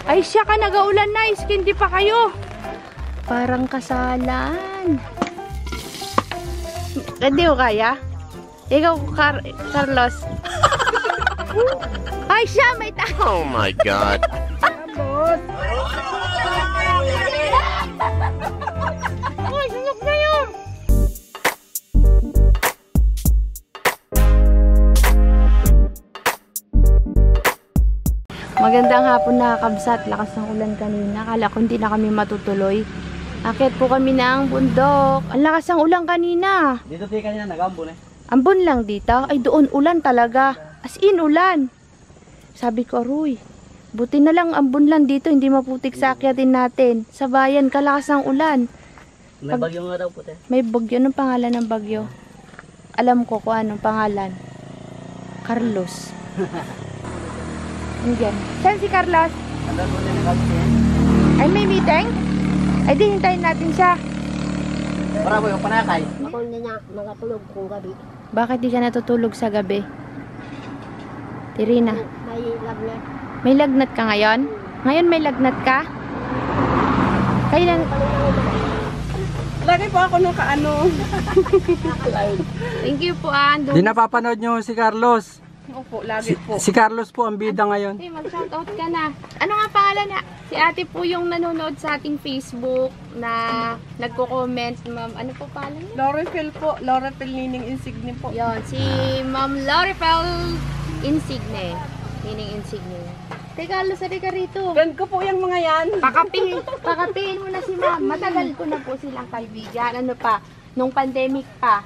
Ay siya ka, nagaulan na. Hindi pa kayo. Parang kasalan. Hindi ko kaya. Ikaw, Carlos. Ay siya, may Oh my God. Ay, sunog na yun. Magandang hapon na kabsat. Lakas ng ulan kanina. Akala ko hindi na kami matutuloy. Akit po kami ng bundok. Ang lakas ng ulan kanina. Dito tayo kanina nag-ambon eh. Ambon lang dito. Ay doon ulan talaga. As in ulan. Sabi ko, Aroy, buti na lang ambon lang dito. Hindi maputik sa akyatin natin. Sa bayan, kalakas ng ulan. May bagyo nga daw puti. May bagyo. Anong pangalan ng bagyo? Alam ko kung anong pangalan. Carlos. Indian. Saan si Carlos? Andal po din nag-ambon. Ay, may meeting? Ay, di hintayin natin siya. Para po yung panakay. Ako niya makatulog kung gabi. Bakit di ka natutulog sa gabi? Tirina, May lagnat. may lagnat ka ngayon? Ngayon may lagnat ka? Kailan? Lagi po ako nung kaano. Thank you po, Ando. Di napapanood nyo si Carlos. Opo, lagi po. Si Carlos po ang bida ngayon. Hey, mag-shoutout ka na. Ano nga pangalan na? Si ate po yung nanonood sa ating Facebook na nagko-comment. Ma'am, ano po pangalan niya? Lorifel po. Lorifel Nining Insigne po. Yon, si Ma'am Lorifel Insigne. Nining Insigne. Teka, lusari ka rito. Friend ko po yung mga yan. Pakapihin mo na si Ma'am. Matagal ko na po silang kaibigan. Ano pa? Nung pandemic pa.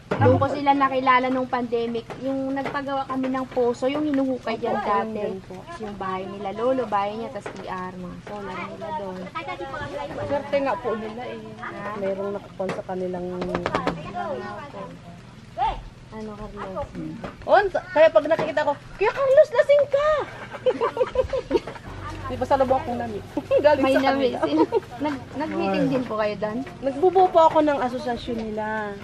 Doon ko sila nakilala nung pandemic. Yung nagpagawa kami ng poso, yung hinuhukay dyan dati. Yung bahay nila lolo, bahay niya, tas PR, mga solar nila doon. Swerte nga po nila eh. Merong nakapon sa kanilang... Ano, Carlos? Kaya pag nakikita ko, Kaya Carlos, lasing ka! Di ba sa labo akong nami? Galing May sa namin. kanila. Nag-meeting din po kayo doon? Nagbubuo po ako ng asosasyon nila.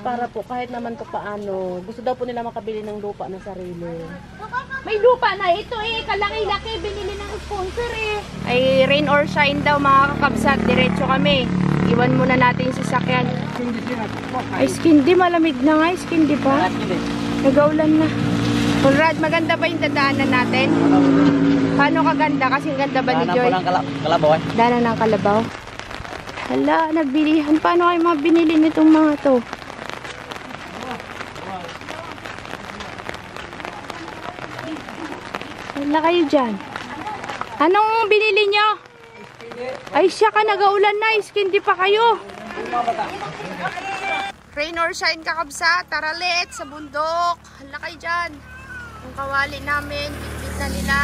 Para po kahit naman to paano, gusto daw po nila makabili ng lupa na sarili. May lupa na ito eh, kalaki-laki, binili ng sponsor eh. Ay, rain or shine daw mga kakabsat, diretso kami. Iwan muna natin yung sasakyan. Ay, skindi, malamig na nga, skindi pa. Nagaulan na. Conrad, maganda ba yung dadaanan natin? Paano kaganda? Kasi ang ganda ba ni Joy? Kalabaw eh. Daanan ng Kalabaw. Hala, nagbilihan. Paano kayo mga binili nitong mga to? Wala kayo dyan. Anong binili nyo? Ay siya ka, nagaulan na. Hindi pa kayo. Rain or shine kakabsa. Tara let's sa bundok. Hala kayo dyan. Yung kawali namin, bitbit na nila.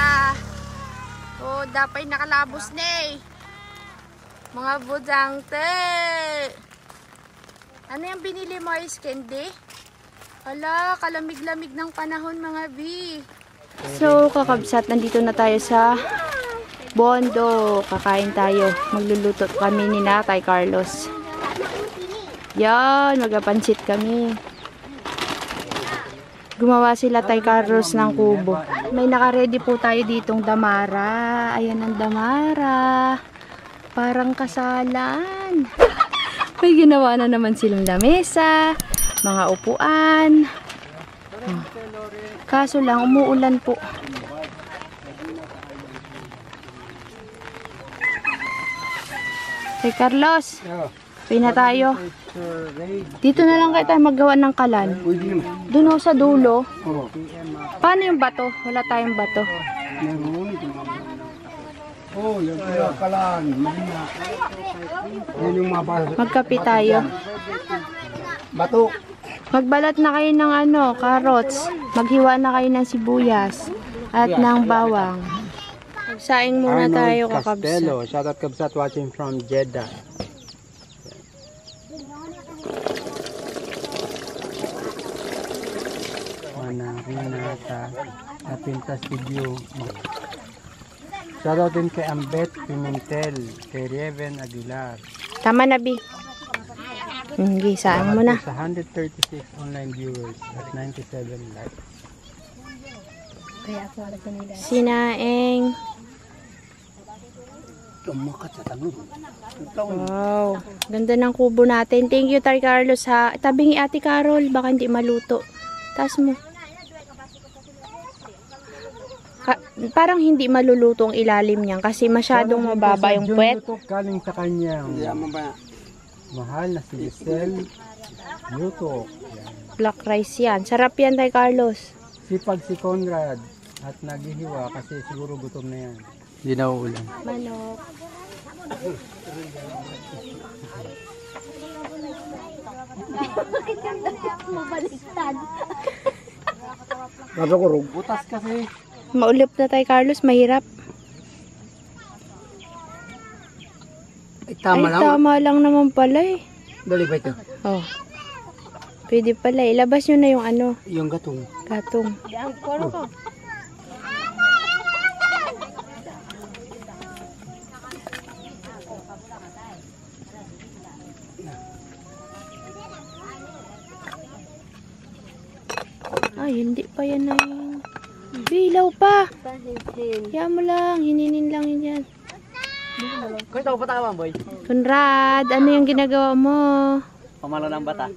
O, dapay nakalabos na eh. Mga budangte. Ano yung binili mo, Ice Candy? Hala, kalamig-lamig ng panahon mga bi. So, kakabsat, nandito na tayo sa Bondo. Kakain tayo. Magluluto kami ni Tatay Carlos. Yan, magapansit kami. Gumawa sila Tay Carlos ng kubo. May naka-ready po tayo ditong damara. Ayan ang damara. Parang kasalan. May ginawa na naman silang lamesa, mga upuan. Kaso lang, umuulan po. Tay Carlos, pina tayo. Dito na lang kayo tayo maggawa ng kalan. Doon sa dulo. Paano yung bato? Wala tayong bato. Oh, yung kalan. Yan yung mga Magkape tayo. bato. Magbalat na kayo ng carrots. Maghiwa na kayo ng sibuyas at ng bawang. Saing muna tayo, kakabsat. Shout out kabsat watching from Jeddah. Napintas video. Shout out din kay Ambet Pimentel, kay Reven Aguilar. Tama na, Bi. Gisaan mo na. Sa 136 online viewers at 97 likes. Sinaing Tumakat sa tanong. Wow. Ganda ng kubo natin. Thank you, Tay Carlos, ha. Tabi ni Ate Carol. Baka hindi maluto. Taas mo. Parang hindi maluluto ang ilalim niyan kasi masyadong mababa yung puwet. Ito galing sa kanyang mahal na si Giselle Yuto. Black rice yan. Sarap yan, Tay Carlos. Sipag si Conrad at naghihiwa kasi siguro gutom na yan. Hindi na uulan. Manok. Nakakurog. Butas kasi. Maulip na, Tay Carlos. Mahirap. Ay, tama Ay, lang. tama lang naman pala eh. Dali ba ito? Oh. Pwede pala. Ilabas nyo na yung ano, Yung gatong. gatong. Ay, hindi pa yan na yun. Bilaw pa. Kaya mo lang. Hininin lang yun yan. Kung ito, bata ka ba, boy? Conrad, ano yung ginagawa mo? Pamalo ng bata.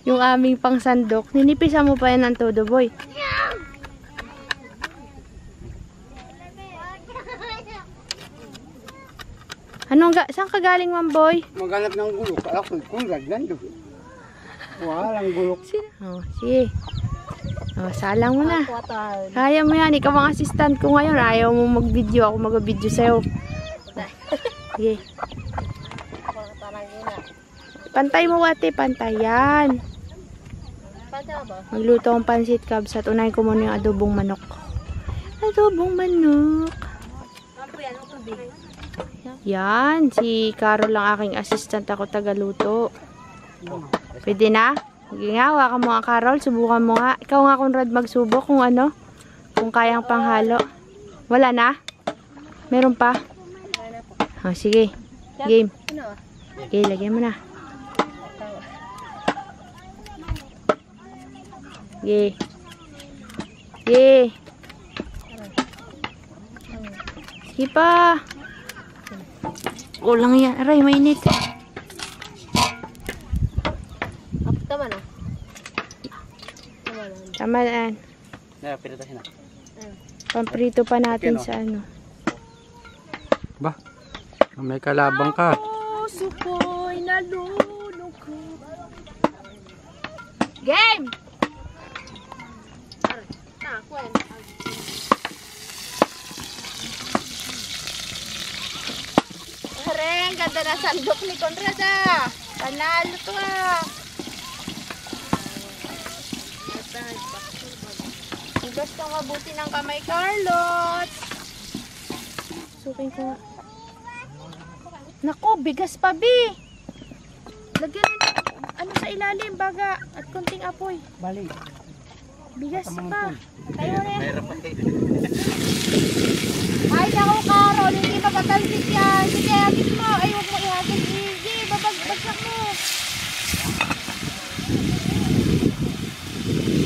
Yung aming pangsandok. Ninipisa mo pa yan ng todo, boy. Saan ka galing, man, boy? Maghanap ng gulok. Ako, Conrad, nandun. Walang gulok. Oh, sige. Oh, salang mo na. Kaya mo yan. Ikaw ang assistant ko ngayon. Ayaw mo mag-video. Ako mag-video sa'yo. Sige. Pantay mo, ate. Pantay yan. Magluto ang pansit cubs at unahin ko muna yung adobong manok. Adobong manok. Yan. Si Carol lang aking assistant. Ako tagaluto. Pwede na? Sige nga, hawakan mo nga, Carol. Subukan mo nga. Ikaw nga, Conrad, magsubok kung ano. Kung kayang panghalo. Wala na? Meron pa? Oh, sige. Game. Okay, lagyan mo na. Sige. Sige. Sige pa. Kulang yan. Aray, mainit. Tama na. Tama na. Pinatahin na. Pamprito pa natin sa ano. Ba? May kalabang ka. Puso ko'y nalulungkot. Game! Hareng, ganda na sandok ni Conrad ah. Panalo to ah. Hugas kang mabuti ng kamay, Carlot. Sukin ko nga. Naku, bigas pa, Bi. Lagyan na ano sa ilalim, baga, at konting apoy. Bali. Bigas pa. Tayo na yan. Mayroon pa kayo. Ay, naku, Carol, hindi makatalsik yan. Sige, hagis mo. Ay, huwag mo ihagis. Sige, babagsak mo.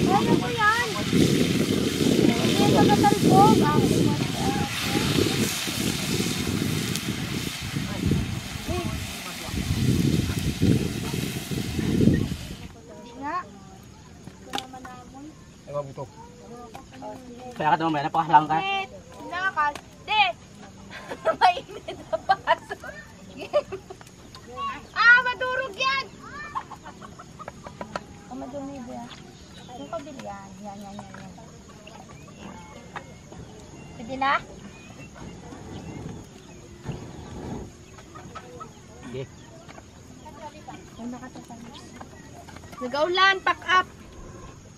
Kaya mo yan. Hindi makatalsik. Kaya ka naman, napakahalang ka. Nakakal. De! Mainit na paso. Madurog yan! Madurog yan. Yung pabili yan. Yan. Pwede na? Okay. Nag-aulan, pack up.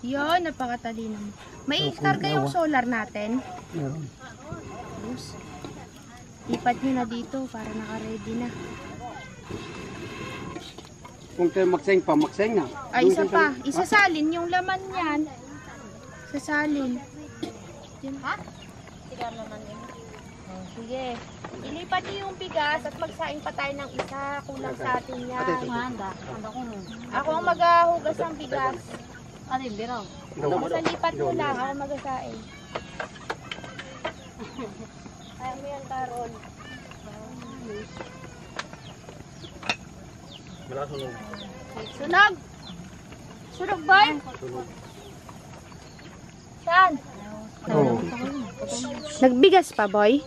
Yun, napakatalino mo. May iskarga yung solar natin. Meron. Lipat nyo na dito para naka-ready na. Kung tayo magseng pa, magseng na. Ay, isa pa. Isasalin yung laman yan. Sasalin. Ha? Sige, laman yan. Sige. Ilipat niyo yung bigas at magsaing pa tayo ng isa. Kulang sa atin yan. Ako ang maghuhugas ng bigas. Ano yung biraw? Basta lipat mo lang. Ako magasaing. Kaya mo yan, Carol. Sunog! Sunog, boy? Saan? Oo. Nagbigas pa, boy?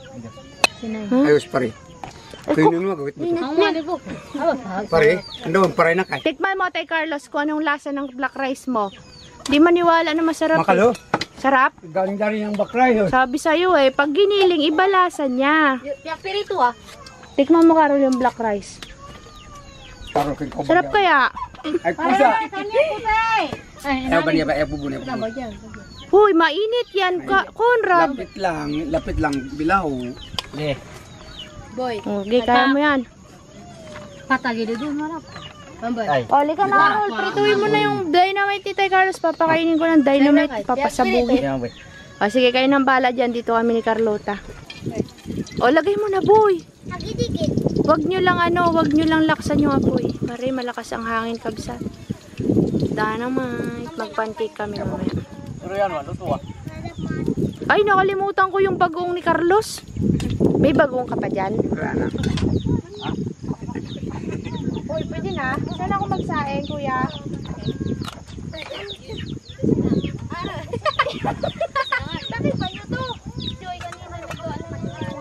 Ayos pare. Kayo nung magawit mo. Ang mali po. Pare, andun, pare na kay. Tikman mo, Tay Carlos, kung anong lasa ng black rice mo. Di maniwala na masarap. Makalo. Sarap? Galing dari ng bakray. Sabi sa'yo eh, pag giniling, iba lasa niya. Yung pirito ah. Tikman mo, Carol, yung black rice. Sarap kaya? Ay, pusa. Ay, Ayaw ba niya ba? Ayaw bubunay. Huy, mainit yan, Conrad. Lapit lang, bilaw. Eh, boy. Okay, kaya mo yan. Patagili din marap. Bambay. ay. Oli ka na, Carol. Prituin mo na yung dynamite ni Tay Carlos. Papakainin ko ng dynamite. Papasabuhin. Yan, boy. O, sige, kayo ng bala dyan. Dito kami ni Carlota. O, lagay mo na, boy. Wag nyo lang laksan yung apoy. Pare, malakas ang hangin, kabsat. Dynamite. Magpancake kami mamaya. Pero yan, luto ah. Ay, nakalimutan ko yung bagong ni Carlos. May bagong ka pa dyan? Wala na. Uy, pwede na. Saan ako magsaing, kuya? Bakit ba nyo to? Joy, kanina nagawa naman yan.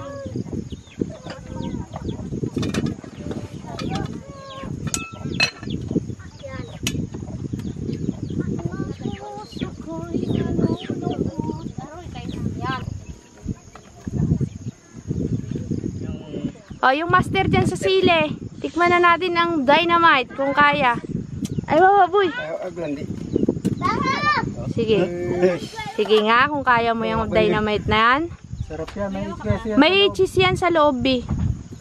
Oh, yung master dyan sa sile. Tikman na natin ang dynamite kung kaya. Ay, baboy. Ay, blandi. Sige. Sige nga kung kaya mo yung dynamite na yan. Sarap yan, may cheese yan. May cheese yan sa loob eh.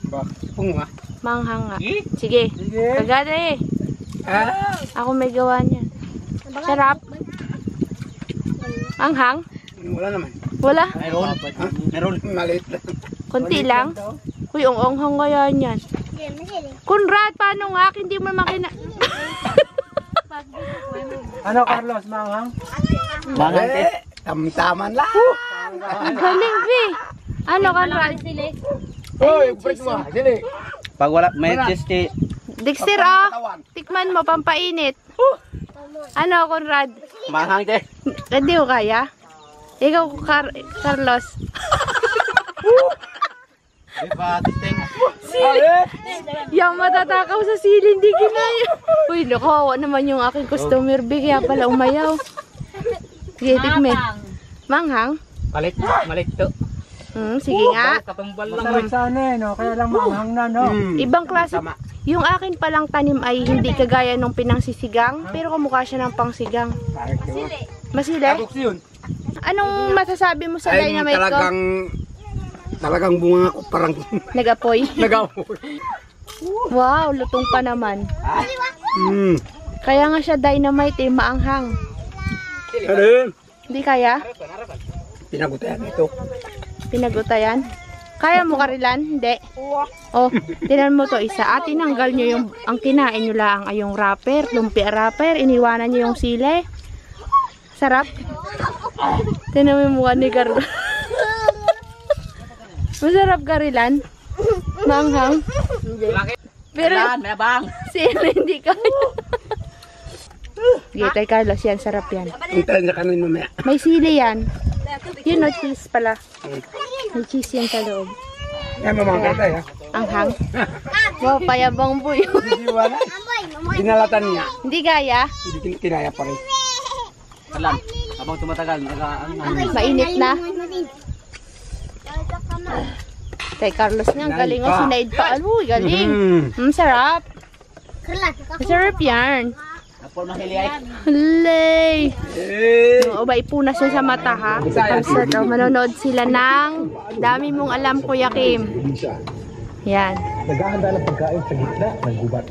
Ba, punga. Manghang nga. Sige. Sige. Kagada eh. Ah, Ako may gawa niyan. Sarap. Anghang? wala naman. Wala? Meron. Meron. Maliit lang. Konti lang. Uy, ang anghang kaya niyan. Conrad, paano nga? Hindi mo makina... Ano, Carlos, manghang? Manghang Eh, tamtaman lang. Ang galing, Bi. Ano, Conrad? Hoy, break mo. Dili. Pag wala, may cheese Dexter, oh. Tikman mo, pampainit. Ano, Conrad? manghang te. Hindi ko kaya. Ikaw, Carlos. Di ba, testing? Yung matatakaw sa sili, hindi kinaya. Uy, nakawa naman yung aking customer, Bi. Kaya pala umayaw. Sige, tikme. Manghang? Malit to. Sige nga. Katumbal lang. Masarap sana eh, no? Kaya lang manghang na, no? Ibang klase. Yung akin palang tanim ay hindi kagaya nung pinangsisigang, pero kamukha siya ng pangsigang. Masile? Agoks yun. Anong masasabi mo sa Ay, dynamite ko? talagang bunga ko parang Nag-apoy? nagamoy. Wow, lutong pa naman. Kaya nga siya dynamite eh, maanghang. Ano? Hindi kaya? Pinagutayan ito. Pinagutayan? Kaya mo Karilan? Hindi. Oh, tinan mo to isa. At tinanggal nyo yung, ang kinain nyo lang ay yung wrapper, lumpia wrapper, iniwanan nyo yung sile. Sarap. Tinan mo yung mukha ni Carlo. Masarap Karilan. Manghang. Pero May abang. sile hindi kaya. Sige, Tay Carlos, yan, sarap yan. Hintayin niya kanin mamaya. May sili yan. Yun o, cheese pala. May cheese yan sa loob. Yan, mamangkay tayo. Anghang. Wow, payabang po yun. Hindi wala. Dinalatan niya. Hindi kaya. Hindi kinaya pa rin. Talan. Habang tumatagal, Mainit na. Tay Carlos nga, ang galing o. Sinaid pa. Uy, galing. Sarap. Sarap yan. Apol mahili ay. Hulay. O ba, ipunas siya sa mata ha. Kapsat, o, manonood sila ng Dami Mong Alam, Kuya Kim. Yan. Naghahanda ng pagkain sa gitna ng gubat.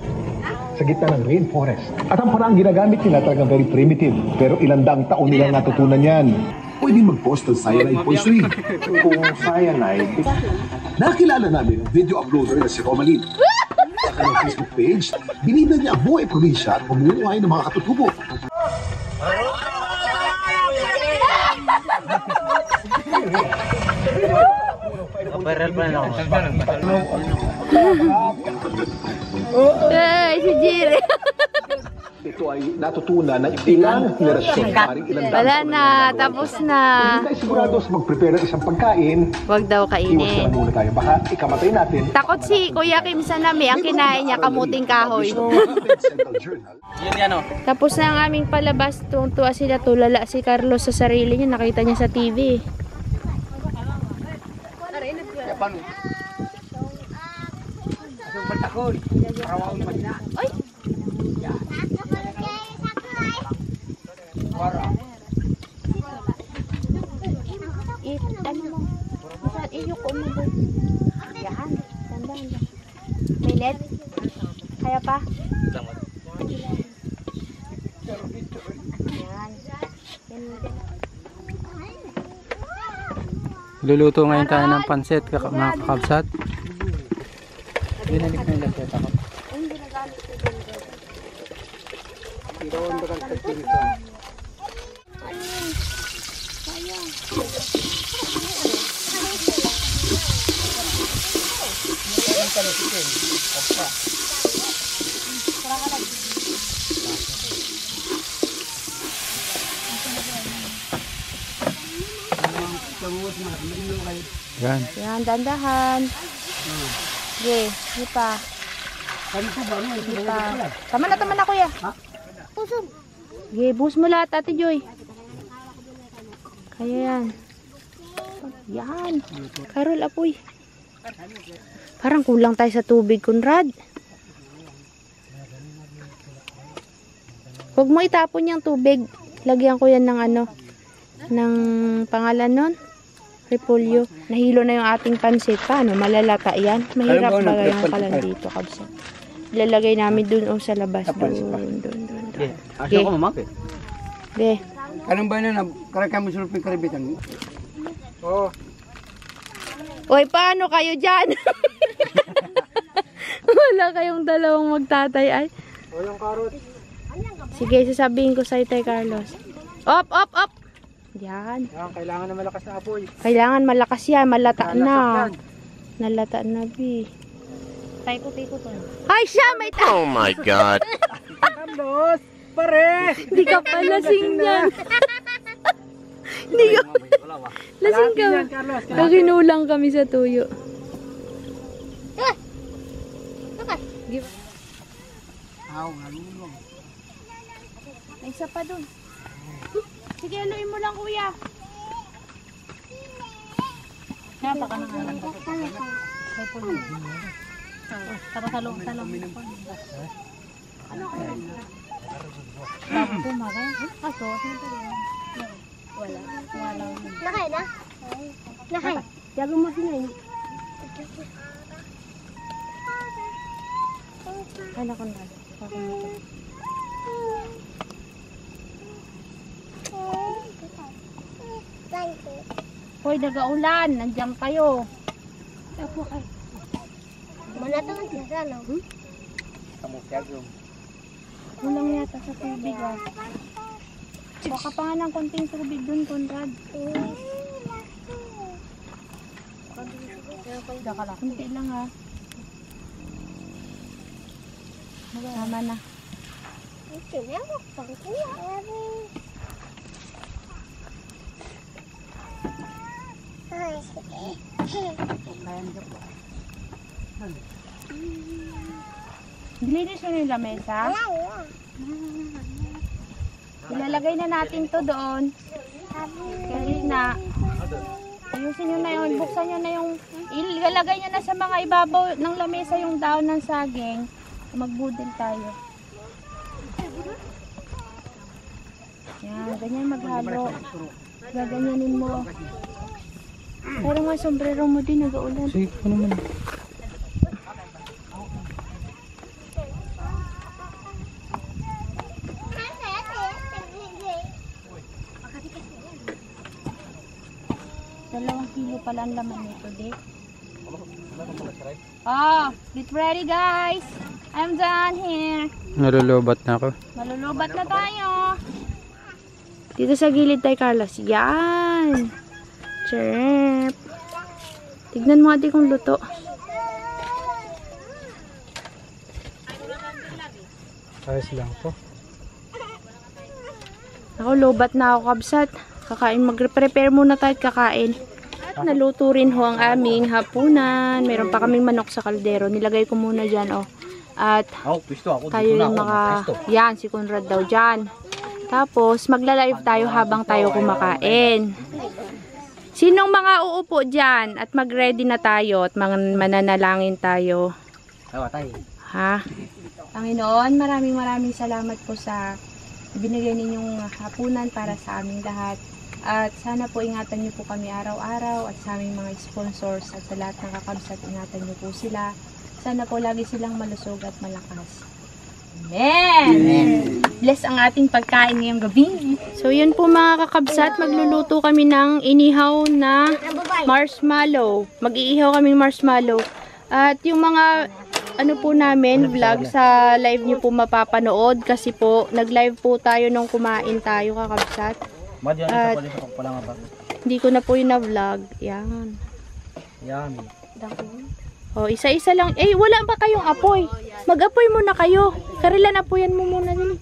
Sa gitna ng rainforest. At ang paraang ginagamit nila talagang very primitive. Pero ilang daang taon nilang natutunan yan. Pwede mag-post ng cyanide poisoning. Kung cyanide, nakilala namin ang video uploader na si Romalyn. Sa kanyang Facebook page, binida niya ang buhay probinsya at pamumuhay ng mga katutubo. Viral pa na ako. Ay, si Jiri. Ito ay natutunan ng ilang henerasyon. Paring ilang daan Wala taon na, ginagawa tapos ito. na. Kung hindi tayo sigurado sa mag-prepare ng isang pagkain, Wag daw iwas na kainin. lang muna tayo. Baka ikamatay natin. Takot si Kuya Kim sa nami, ang kinain niya kamuting kahoy. Central Journal. Yun yan o. Tapos na ang aming palabas, tuwa sila, tulala si Carlos sa sarili niya, nakita niya sa TV. Ay! Ano mo? Saan iyo ko mo doon? Yan. Tandaan lang. May net? Kaya pa? Yan. Luluto ngayon tayo ng pansit, mga kakabsat. Binalik na yung lahat ako. Yan. Yan, dandahan. Sige, hindi pa. Hindi pa. Tama na kuya. Sige, buhos mo lahat, Ate Joy. Kaya yan. Yan. Carol, apoy. Parang kulang tayo sa tubig, Conrad. Huwag mo itapon yung tubig. Lagyan ko yan ng ano, ng pangalan nun. Repolyo. Nahilo na yung ating pansit. Paano? Malalata yan. Mahirap ba yung kalan dito, kabsat. Ilalagay namin dun o sa labas. Dun. Asya ko mamaki. Okay. Anong ba na karakam mo sulping karibitan mo? Oo. Oy, paano kayo dyan? Wala kayong dalawang magtatay. Ay. O yung karot. Sige, sasabihin ko sa'yo, Tay Carlos. Op! Yan. Kailangan na malakas na apoy. Kailangan malakas yan. Malata na. Nalata na, Bi. Taikot-ikot to. Ay, siya! May Oh my God. Carlos! Pare! Hindi ka pa lasing yan. Hindi ka. Lasing ka. Carlos. Nakinulang kami sa tuyo. Give. May isa pa dun. Sige, aluin mo lang, kuya. Napaka na nga. Tara talong. Ano kaya? Bakit pumaray? Aso? Wala. Nakay na? Nakay. Yago mo din Ano ko na? Hoy, nagaulan. Nandiyan kayo. Muna to magkisa, no? Kulang yata sa tubig, ah. Baka pa nga ng konting tubig dun, Conrad. Kunti lang, ha. Tama na. Dilinis mo yung lamesa. Ilalagay na natin to doon. Kasi na. Ayusin nyo na yun. Buksan nyo na yung. Ilalagay nyo na sa mga ibabaw ng lamesa yung daon ng saging. Magbudel tayo. Yan. Ganyan maghalo. Gaganyanin mo. Pero nga sombrero mo din. Nag-uulan. Sige, ano naman. Dalawang kilo pala ang laman nito, di? Oh, get ready, guys. I'm done here. Nalulubat na ako. Malulubat na tayo. Dito sa gilid tayo, Carlos. Yan. Chirp. Tignan mo ate kung luto. Ayos lang po. Ako, lobat na ako kabsat. Kakain, mag-prepare muna tayo at kakain. At naluto rin ho ang aming hapunan. Meron pa kaming manok sa kaldero. Nilagay ko muna dyan, oh. At tayo yung yan, si Conrad daw dyan. Tapos, magla-live tayo habang tayo kumakain. Sinong mga uupo dyan? At mag-ready na tayo at mananalangin tayo. Ha? Panginoon, maraming salamat po sa binigay ninyong hapunan para sa aming lahat. At sana po ingatan niyo po kami araw-araw at sa aming mga sponsors at sa lahat ng kakabsat, ingatan niyo po sila. Sana po lagi silang malusog at malakas. Amen! Bless ang ating pagkain ngayong gabi. So yun po mga kakabsat, magluluto kami ng inihaw na marshmallow. Mag-iihaw kaming marshmallow. At yung mga ano po namin, vlog sa live niyo po mapapanood kasi po nag-live po tayo nung kumain tayo kakabsat. At hindi ko na po yung na-vlog. Yan. Yummy. O, isa-isa lang. Eh, wala ba kayong apoy? Mag-apoy muna kayo. Karilan, apoyan mo muna din.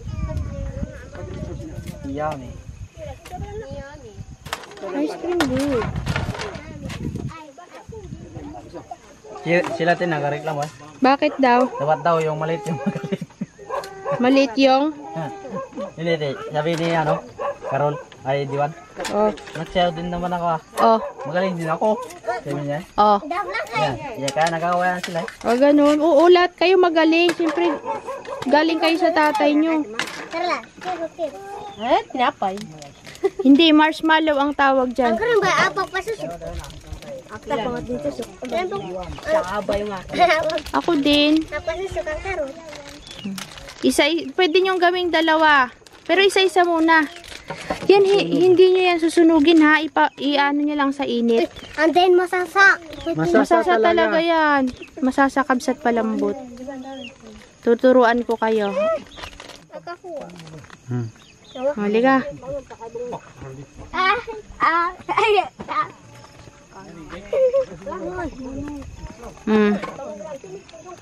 Yummy. Ice cream good. Sila tin nagareklamo. Bakit daw? Dapat daw yung maliit yung magaling. Maliit yung? Hindi. Sabi ni Carol, ay Diwan. Oh. Nagsayaw din naman ako. Oh. Magaling din ako. Sabi niya. Oh. Yan, kaya nagkakawayan sila. O, ganun. Oo, lahat kayo magaling. Siyempre, galing kayo sa tatay nyo. Tinapay. Hindi, marshmallow ang tawag dyan. Ako din. Pwede nyong gawing dalawa. Pero isa-isa muna. Yan, hindi nyo yan susunugin ha. I-ano nyo lang sa init. And then masasa. Masasa talaga yan. Masasa kabsat palambot. Tuturuan ko kayo. Halika.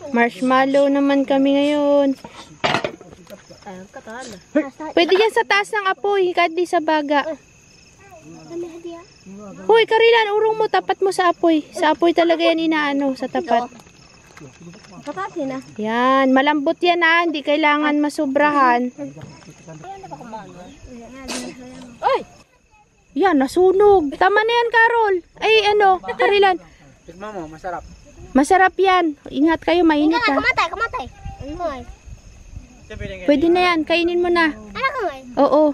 Marshmallow naman kami ngayon. Pwede yan sa taas ng apoy, kahit di sa baga. Hoy, Karilan, urong mo, tapat mo sa apoy. Sa apoy talaga yan inaano, sa tapat. Yan, malambot yan ha, hindi kailangan masubrahan. Ay! Yan, nasunog. Tama na yan, Carol. Ay, Karilan. Tignan mo, masarap. Masarap yan. Ingat kayo, mainit ha. Kamatay. Pwede na yan, kainin mo na. Oo.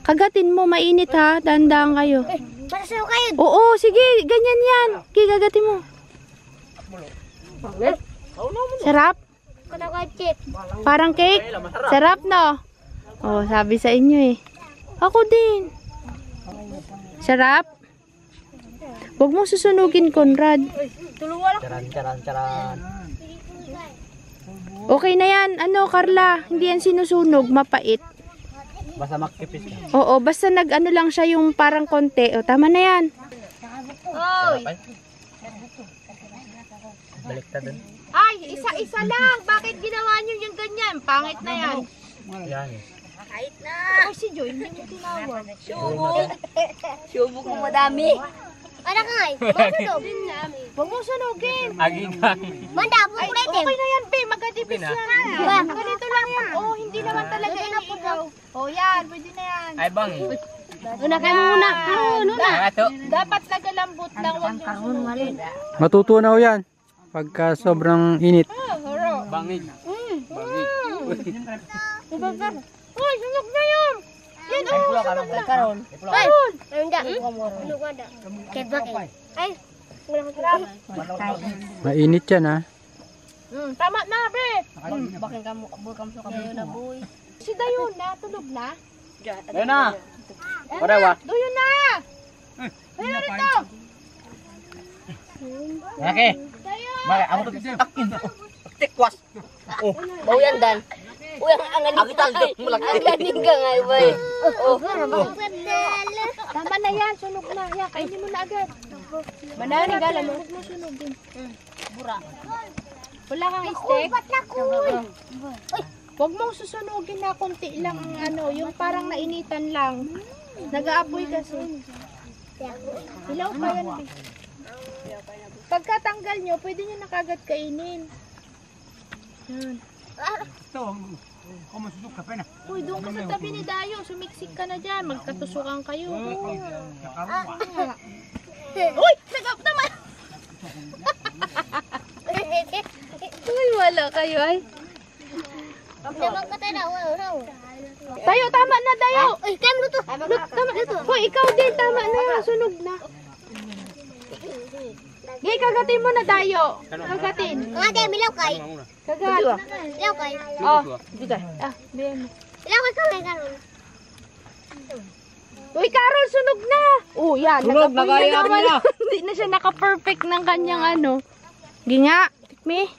Kagatin mo, mainit ha. Dandaan kayo. Masasaw kayo. Oo, sige, ganyan yan. Okay, kagatin mo. Sarap? Parang cake? Sarap, no? Oh, sabi sa inyo eh. Ako din. Sarap? Huwag mong susunugin, Conrad. Charan. Okay na yan. Carla? Hindi yan sinusunog. Mapait. Basta makipis ka. Oo, basta nag-ano lang siya yung parang konti. O, tama na yan. Baliktad din. Ay, isa-isa lang. Bakit ginawa niyo yung ganyan? Pangit na yan. Yan. Kahit na. Oh, si Joy, hindi mo tinawag. Subok mo madami. Ano ka nga? Masunog. Huwag mo sunugin. Aging. Manda, pukulete. Okay na yan, be. Magadipis yan. Ganito lang yan. Oh, hindi naman talaga iniigaw. Oh, yan. Pwede na yan. Ay bang. Una kayo muna. Dapat nagalambot lang. Huwag yung Matutunaw yan. Pagka sobrang init. Bangig. Uy, sunog na yun. Yan, oh, sunog na. Karon. Ay, manda. Kaya bakit? Ay, Mainit yan ha. Tama na, be. Bakit kamu kayo na boy? Si Dayon na, tulog na. Ayun na. Parewa. Dayon na. Ayun rito. Laki. Bakit ako to akin. Tikwas. Oh, bau yan dan. Uy, ang galing ka. Ang galing ka nga, boy. Tama na yan, sunog na. Yan, kainin mo na agad. Manani gala mo. Huwag mo sunugin. Bura. Wala kang steak? Huwag mong susunugin na konti lang ang ano, yung parang nainitan lang. Nag-aapoy kasi. Ilaw pa yan, be. Pagkatanggal nyo, pwede nyo na kagad kainin. Yan. Uy, doon ka sa tabi ni Dayo. Sumiksik ka na dyan. Magkatusukan kayo. Uy! Nagap naman! Uy, wala kayo ay. Tayo, tama na, Dayo. Uy, kamu luto. Tama na to. Hoy, ikaw din, tama na. Sunog na. Gay, kagatin mo na, Dayo. Kagatin. Nga tayo, milaw kay. Kagat. Milaw kay. Oh, biyan mo. Milaw kay kami, karon. Uy, Carol, sunog na. Oh, yan. Sunog, Nakapoy nagayari naman. na. Hindi na siya naka-perfect ng kanyang ano. Ginga, tikmi.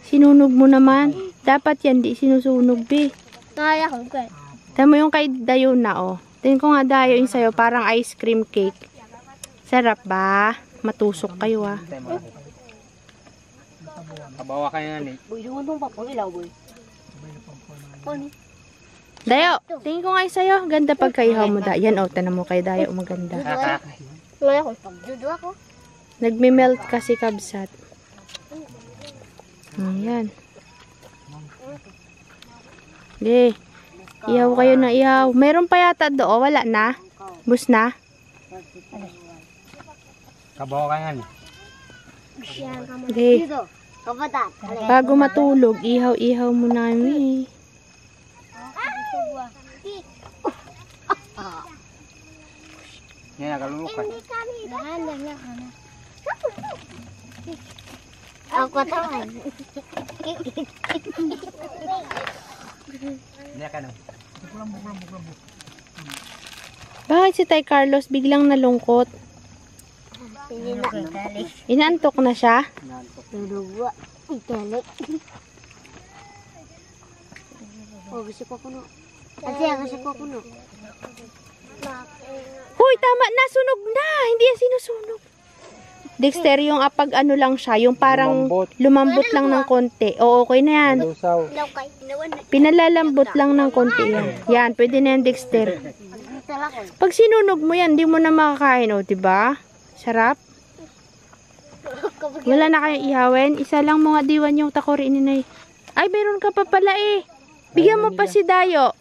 Sinunog mo naman. Dapat yan, di sinusunog, be. Kaya ko, kay. Tama yung kay Dayo na, oh. Tingin ko nga, Dayo, yung sa'yo, parang ice cream cake. Sarap ba? Matusok kayo, ah. Kabawa ka yan eh. Boy, yung anong papang ilaw, boy. Dayo, tingin ko nga yung sa'yo. Ganda pagkaihaw mo, da. Yan, oh, tanong mo kay Dayo, maganda. Kaya ko. Pagdudo ako. Nagme-melt kasi kabsat. Ayan. Di. Ihaw kayo na ihaw. Meron pa yata doon. Wala na. Bus na. Kabawa ka yan eh. Di. Dito. Kabataan. Bago matulog, ihaw-ihaw mo namin. Yan, nakalulukan. Ako katawan. Hindi ka na. Bakit si Tay Carlos biglang nalungkot? Hindi na italik. Inaantok na siya? Dudugwa. Italik. Oh, gusto ko puno. Kasi gusto ko puno. Hoy, tama na. Sunog na. Hindi yan sinusunog. Dexter, yung apag ano lang siya. Yung parang lumambot lang ng konti. Oo, okay na yan. Lusaw. Ilaw kay. Inawan. Pinalalambot lang ng konti yan. Yan, pwede na yan, Dexter. Talakon. Pag sinunog mo yan, di mo na makakain, o, diba? Sarap. Wala na kayong ihawin. Isa lang mga diwan yung takori ni Nay. Ay, meron ka pa pala eh. Bigyan mo pa si Dayo.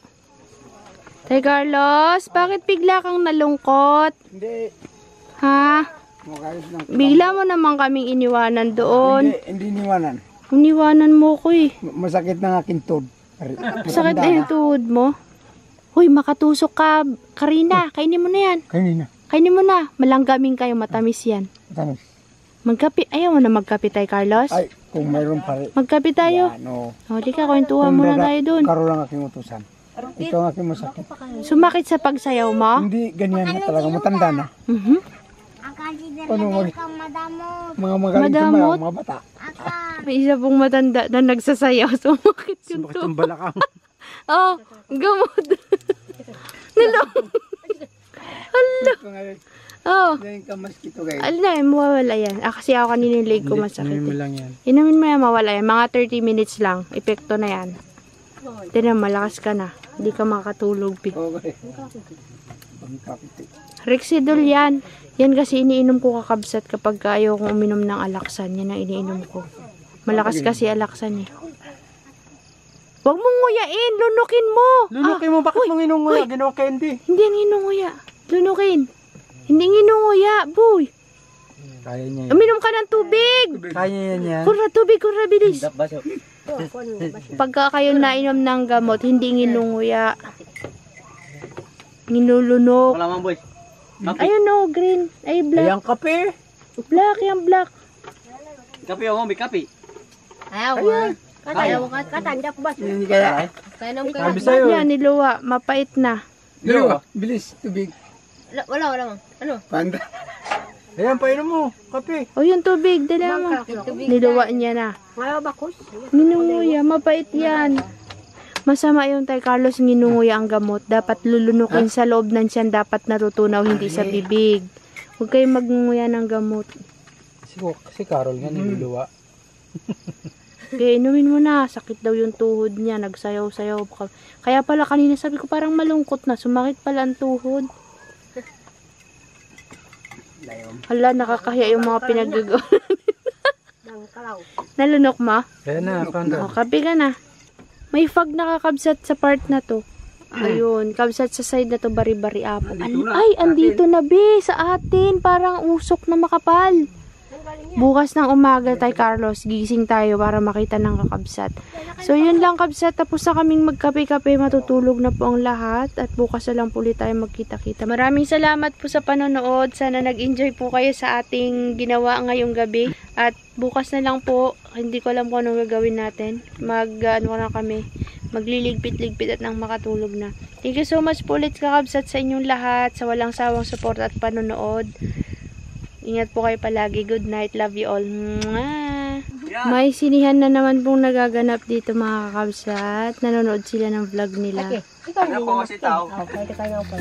Tay Carlos, bakit bigla kang nalungkot? Hindi. Ha? Makayos lang. Bigla mo naman kaming iniwanan doon. Hindi niwanan. Iniwanan mo ko eh. Masakit na aking tod. Sakit na yung tuhod mo. Hoy, makatusok ka, Karina. Kainin mo na yan. Kanina. Kainin mo na. Malanggaming kayo, matamis yan. Tamis. Magkape. Ayaw mo na magkape tayo, Carlos? Ay, kung mayroon pa rin. Magkape tayo. Ano. O, di ka, kwentuhan muna tayo dun. Karo lang aking utusan. Ito ang aking masakit. Sumakit sa pagsayaw mo? Hindi ganyan na talaga. Matanda na. Mhm. Ang kansider Ano, na mag- kang madamot. Mga magaling Madamot? mga bata. Aka. May isa pong matanda na nagsasayaw. Sumakit yung Sumakit to. yung balakang. Oh, gamot. Nalong. Hala. Ito ngayon. Oh. Ngayon ka maskito kayo. Alin na, mawawala yan. Kasi ako kanina yung leg ko masakit. Inumin mo Eh. lang yan. Inumin mo yan, mawala yan. Mga 30 minutes lang. Epekto na yan. Tignan, malakas ka na. Hindi ka makatulog. Okay. Pangkapit. Rexidol yan. Yan kasi iniinom ko kakabsat kapag ayaw kong uminom ng alaksan. Yan ang iniinom ko. Malakas kasi alaksan eh. Huwag mong nguyain. Lunukin mo. Lunukin mo, bakit mong inunguya? Ginawa candy. Hindi yan inunguya. Lunukin. Hindi inunguya, boy. Kaya niya yan. Uminom ka ng tubig. Kaya yan yan. Kurra, tubig, kurra, bilis. Baso. Pagka kayo nainom ng gamot, hindi inunguya. Ninulunok. Wala man boy. Ayun no, green. Ay, black. Ayan kape. Black, yung black. Kape ako, may kape. Ayan. Ayaw ka. Katanda ko ba? Hindi kaya. Sabi sa'yo. Yan, niluwa. Mapait na. Dalawa. Bilis. Tubig. Wala mang. Ano? Panda. Ayan, painom mo. Kape. O, yung tubig. Dali mo. Niluwa niya na. Ayaw bakos? Ninunguya. Mapait yan. Masama yung Tay Carlos nginunguya ang gamot. Dapat lulunukin sa loob ng tiyan. Dapat natutunaw, hindi sa bibig. Huwag kayong magnguya ng gamot. Si Carol nga niluluwa. Kaya inumin mo na. Sakit daw yung tuhod niya. Nagsayaw-sayaw. Kaya pala kanina sabi ko parang malungkot na. Sumakit pala ang tuhod. Hala, nakakahiya yung mga pinagagawa. Nalunok mo? Kaya na, Panda. O, kape ka na. May fog nakakabsat sa part na to. Ayun, kabsat sa side na to, bari-bari apple. Ay, andito na be, sa atin. Parang usok na makapal. Bukas ng umaga tayo, Carlos. Gising tayo para makita ng kakabsat. So, yun lang, kabsat. Tapos na kaming magkape-kape. Matutulog na po ang lahat. At bukas na lang po ulit tayo magkita-kita. Maraming salamat po sa panonood. Sana nag-enjoy po kayo sa ating ginawa ngayong gabi. At bukas na lang po, hindi ko alam kung anong gagawin natin. Magliligpit-ligpit at nang makatulog na. Thank you so much po ulit, kakabsat, sa inyong lahat. Sa walang sawang support at panonood. Ingat po kayo palagi. Good night. Love you all. Mwah! May sinihan na naman pong nagaganap dito, mga kakabsat. Nanonood sila ng vlog nila. Ano po kasi tao? Okay, kita nga po.